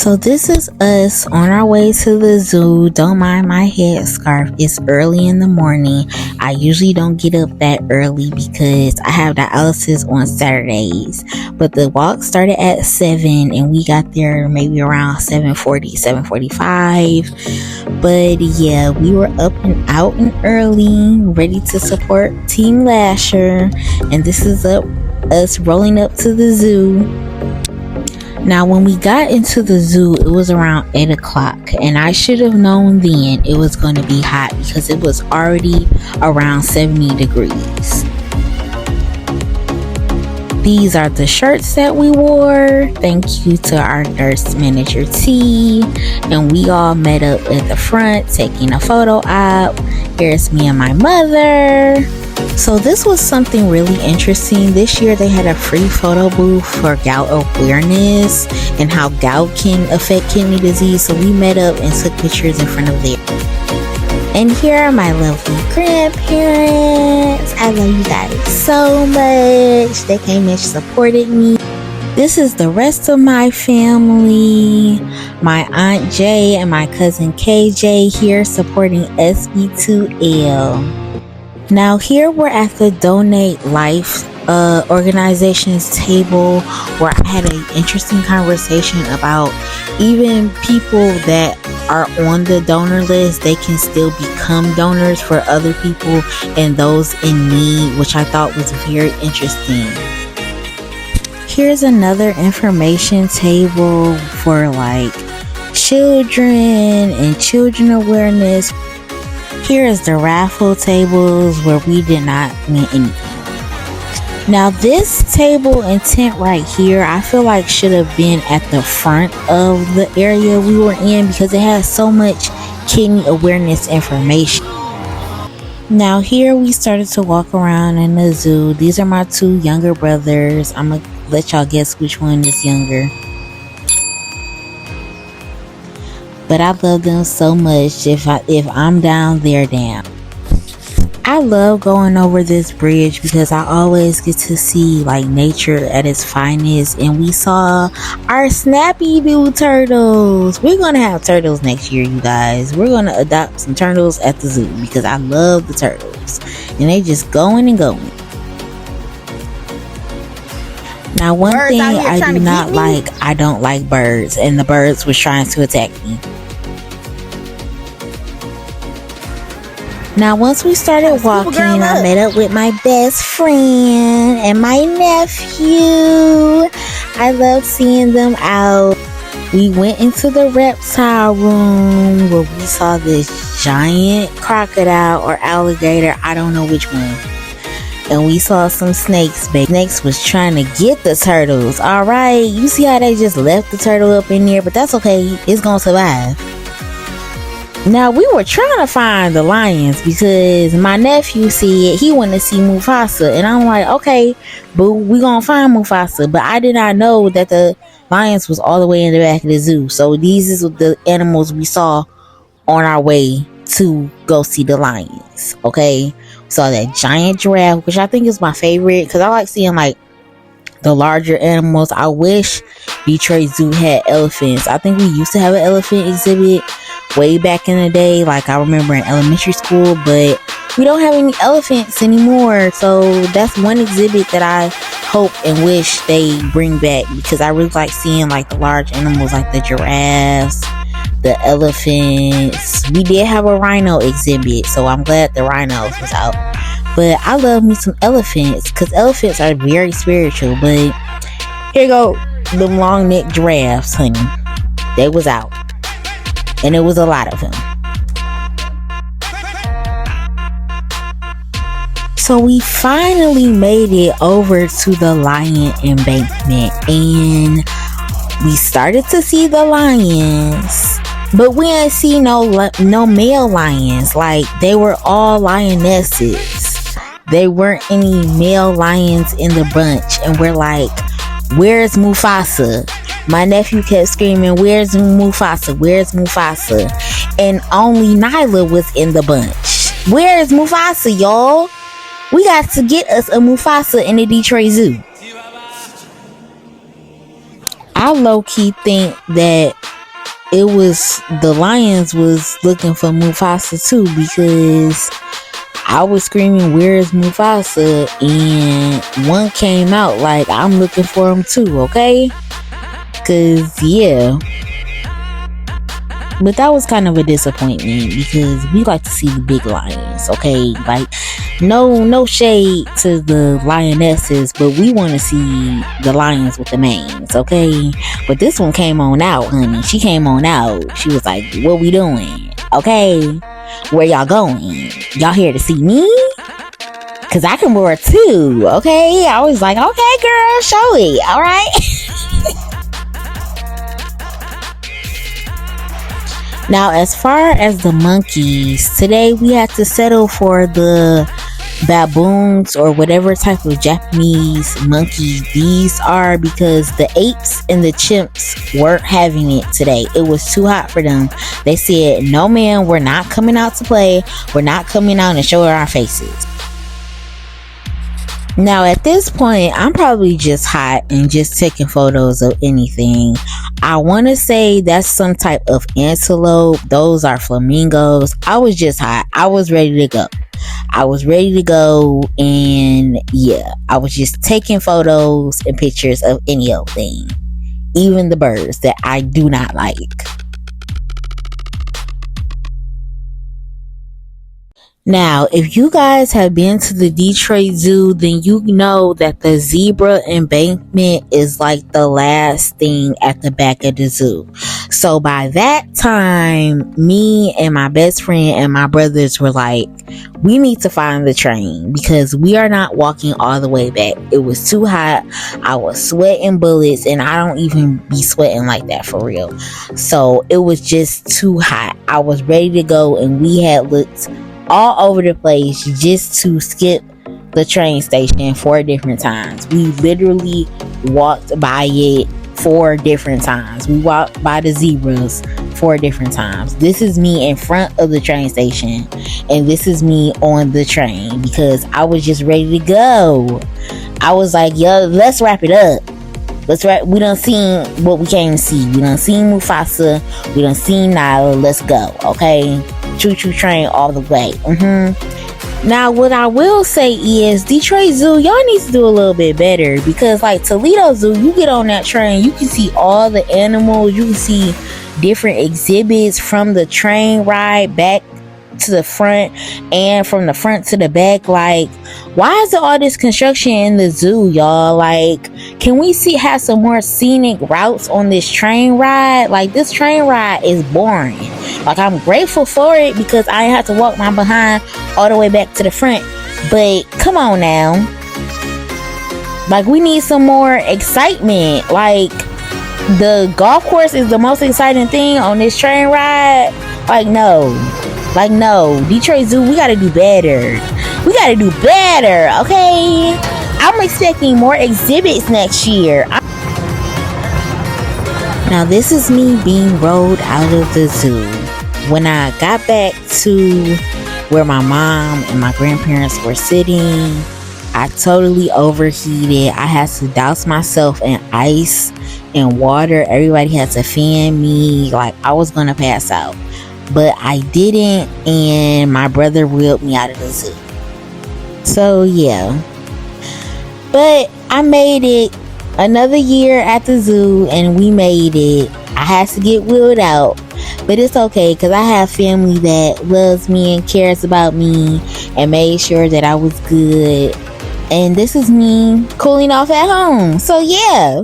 So this is us on our way to the zoo. Don't mind my headscarf. It's early in the morning. I usually don't get up that early because I have dialysis on Saturdays. But the walk started at 7 and we got there maybe around 7:40, 7:45. But yeah, we were up and out and early, ready to support Team Lasher. And this is us rolling up to the zoo. Now, when we got into the zoo, it was around 8 o'clock, and I should have known then it was going to be hot because it was already around 70 degrees. These are the shirts that we wore. Thank you to our nurse manager T, and we all met up at the front taking a photo op. Here's me and my mother. So this was something really interesting. This year they had a free photo booth for gout awareness and how gout can affect kidney disease. So we met up and took pictures in front of there. And here are my lovely grandparents. I love you guys so much. They came and supported me. This is the rest of my family. My Aunt Jay and my cousin KJ here supporting SB2L. Now here we're at the Donate Life organization's table where I had an interesting conversation about even people that are on the donor list, they can still become donors for other people and those in need, which I thought was very interesting. Here's another information table for like children and children awareness. Here is the raffle tables where we did not win anything. Now this table and tent right here, I feel like should have been at the front of the area we were in because it has so much kidney awareness information. Now here we started to walk around in the zoo. These are my two younger brothers. I'm gonna let y'all guess which one is younger. But I love them so much. If I'm down, they're down. I love going over this bridge because I always get to see like nature at its finest. And we saw our Snappy Doo turtles. We're gonna have turtles next year, you guys. We're gonna adopt some turtles at the zoo because I love the turtles. And they just going and going. Now one thing I do not like, I don't like birds. And the birds was trying to attack me. Now once we started walking, I met up with my best friend and my nephew. I love seeing them out. We went into the reptile room where we saw this giant crocodile or alligator, I don't know which one. And we saw some snakes. Snakes was trying to get the turtles. Alright, you see how they just left the turtle up in there, but that's okay, it's gonna survive. Now we were trying to find the lions because my nephew said he wanted to see Mufasa, and I'm like, okay, boo, we gonna find Mufasa. But I did not know that the lions was all the way in the back of the zoo. So these is the animals we saw on our way to go see the lions. Okay, we saw that giant giraffe, which I think is my favorite because I like seeing like the larger animals. I wish Detroit Zoo had elephants. I think we used to have an elephant exhibit way back in the day, like I remember in elementary school, but we don't have any elephants anymore. So that's one exhibit that I hope and wish they bring back because I really like seeing like the large animals like the giraffes, the elephants. We did have a rhino exhibit, so I'm glad the rhinos was out. But I love me some elephants because elephants are very spiritual. But here go them long neck giraffes, honey. They was out. And it was a lot of them. So we finally made it over to the lion embankment. And we started to see the lions. But we didn't see no male lions. Like, they were all lionesses. There weren't any male lions in the bunch. And we're like, where's Mufasa? My nephew kept screaming, where's Mufasa? Where's Mufasa? And only Nyla was in the bunch. Where's Mufasa, y'all? We got to get us a Mufasa in the Detroit Zoo. I low-key think that it was the lions was looking for Mufasa too, because I was screaming, "Where's Mufasa?" And one came out like, "I'm looking for him too," okay? Cause yeah. But that was kind of a disappointment, because we like to see the big lions, okay? Like, no shade to the lionesses, but we want to see the lions with the manes, okay? But this one came on out, honey. She came on out. She was like, "What we doing? Okay? Where y'all going? Y'all here to see me? Cause I can roar too, okay?" I was like, "Okay, girl, show it, all right?" Now, as far as the monkeys, today we had to settle for the baboons, or whatever type of Japanese monkey these are, because the apes and the chimps weren't having it today. It was too hot for them. They said, "No ma'am, we're not coming out to play. We're not coming out and showing our faces." Now, at this point, I'm probably just hot and just taking photos of anything. I want to say that's some type of antelope. Those are flamingos. I was just hot. I was ready to go. And yeah, I was just taking photos and pictures of any old thing, even the birds that I do not like. Now, if you guys have been to the Detroit Zoo, then you know that the zebra embankment is like the last thing at the back of the zoo. So by that time, me and my best friend and my brothers were like, we need to find the train, because we are not walking all the way back. It was too hot. I was sweating bullets, and I don't even be sweating like that for real. So it was just too hot. I was ready to go, and we had looked all over the place just to skip the train station 4 different times. We literally walked by it 4 different times. We walked by the zebras 4 different times. This is me in front of the train station, and this is me on the train, because I was just ready to go. I was like, yo, let's wrap it up. We done seen what we came to see. We done seen Mufasa. We done seen Nala. Let's go, okay? Choo-choo train all the way. Now, what I will say is, Detroit Zoo, y'all need to do a little bit better, because like Toledo Zoo, you get on that train, you can see all the animals, you can see different exhibits from the train ride back to the front and from the front to the back. Like, why is there all this construction in the zoo, y'all? Like, can we have some more scenic routes on this train ride? Like, this train ride is boring. Like, I'm grateful for it because I have to walk my behind all the way back to the front, but come on now, like, we need some more excitement. Like, the golf course is the most exciting thing on this train ride. Like, no, Detroit Zoo, we gotta do better. Okay, I'm expecting more exhibits next year. Now, this is me being rolled out of the zoo. When I got back to where my mom and my grandparents were sitting, I totally overheated. I had to douse myself in ice and water. Everybody had to fan me. Like, I was gonna pass out, but I didn't, and my brother wheeled me out of the zoo. So yeah, but I made it another year at the zoo, and we made it. I had to get wheeled out, but it's okay, because I have family that loves me and cares about me and made sure that I was good. And this is me cooling off at home. So yeah.